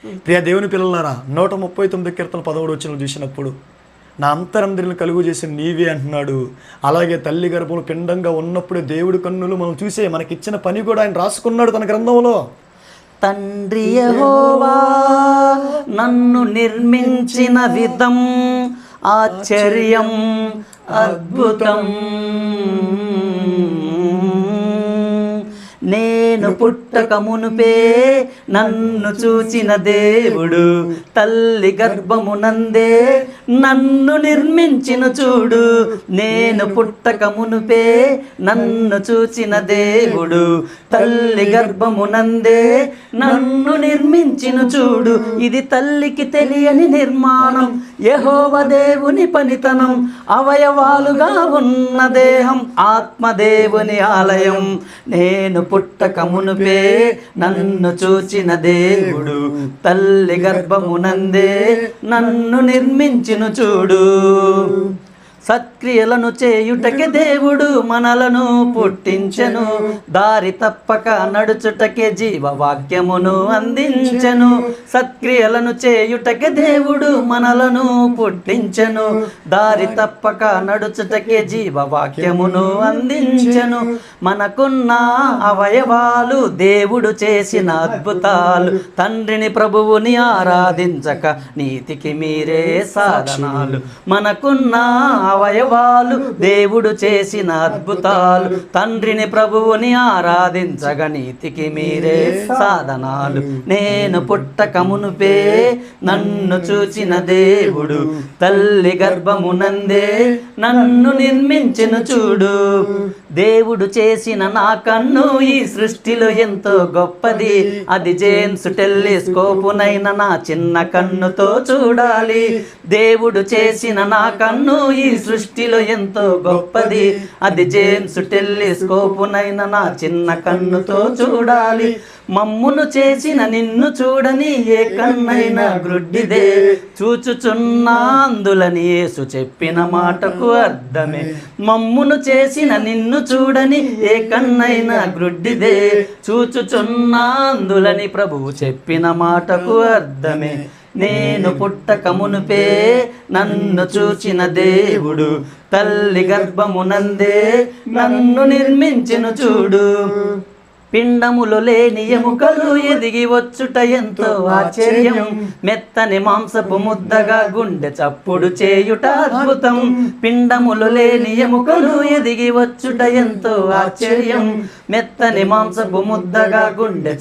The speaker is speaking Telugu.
ప్రియ దేవుని పిల్లలారా, 139 కీర్తన 11 వచనం చూసినప్పుడు నా అంతరందరిని కలుగు చేసి నీవే అంటున్నాడు. అలాగే తల్లి గర్భంలో పిండంగా ఉన్నప్పుడే దేవుడి కన్నులు మనం చూసే మనకిచ్చిన పని కూడా ఆయన రాసుకున్నాడు తన గ్రంథంలో. తండ్రి యెహోవా నన్ను నిర్మించిన విధం ఆశ్చర్యం అద్భుతం. నేను పుట్టక మునుపే నన్ను చూచిన దేవుడు, తల్లి గర్భమునందే నన్ను నిర్మించిన చూడు. నేను పుట్టక మునుపే నన్ను చూచిన దేవుడు, తల్లి గర్భమునందే నన్ను నిర్మించిన చూడు. ఇది తల్లికి తెలియని నిర్మాణం, యెహోవా దేవుని పనితనం. అవయవాలుగా ఉన్న దేహం ఆత్మదేవుని ఆలయం. నేను పుట్టక మునుపే నన్ను చూచిన దేవుడు, తల్లి గర్భమునందే నన్ను నిర్మించిన చూడు. సత్క్రియలను చేయుటకే దేవుడు మనలను పుట్టించెను, దారి తప్పక నడుచుటకే జీవవాక్యమును అందించెను. సత్క్రియలను చేయుటకే దేవుడు మనలను పుట్టించెను, దారి తప్పక నడుచుటకే జీవవాక్యమును అందించెను. మనకున్న అవయవాలు దేవుడు చేసిన అద్భుతాలు, తండ్రిని ప్రభువుని ఆరాధించక నీతికి మీరే సాధనాలు. మనకున్న అవయవాలు దేవుడు చేసిన అద్భుతాలు, తండ్రిని ప్రభువుని ఆరాధించగా నీతికి మీరే సాధనాలు. నేను పుట్టక మునుపే నన్ను చూచిన దేవుడు, తల్లి గర్భమునందే నన్ను నిర్మించిన చూడు. దేవుడు చేసిన నా కన్ను ఈ సృష్టిలో ఎంతో గొప్పది, అది జేమ్స్ టెలిస్కోపునైనా నా చిన్న కన్నుతో చూడాలి. దేవుడు చేసిన నా కన్ను ఈ సృష్టిలో ఎంతో గొప్పది, అది జేమ్స్ టెలిస్కోపునైనా నా చిన్న కన్నుతో చూడాలి. మమ్మును చేసిన నిన్ను చూడని ఏ కన్నైనా గ్రుడ్డిదే, చూచుచున్నా అందులని యేసు చెప్పిన మాటకు అర్థమే. మమ్మును చేసిన నిన్ను చూడని ఏ కన్నైనా గ్రుడ్డిదే, చూచుచున్నా అందులని ప్రభువు చెప్పిన మాటకు అర్థమే. నేను పుట్టక మునుపే నన్ను చూచిన దేవుడు, తల్లి గర్భమునందే నన్ను నిర్మించిన చూడు. పిండములు లేని ఎముకలు ఎదిగి వచ్చుట ఎంతో ఆశ్చర్యం, మెత్తని మాంసపు ముద్దగా గుండె చప్పుడు చేయుట అద్భుతం. పిండములు లేని ఎముకలు ఎదిగి వచ్చుట ఎంతో ఆశ్చర్యం, మెత్తని మాంసపు ముద్దగా గుండె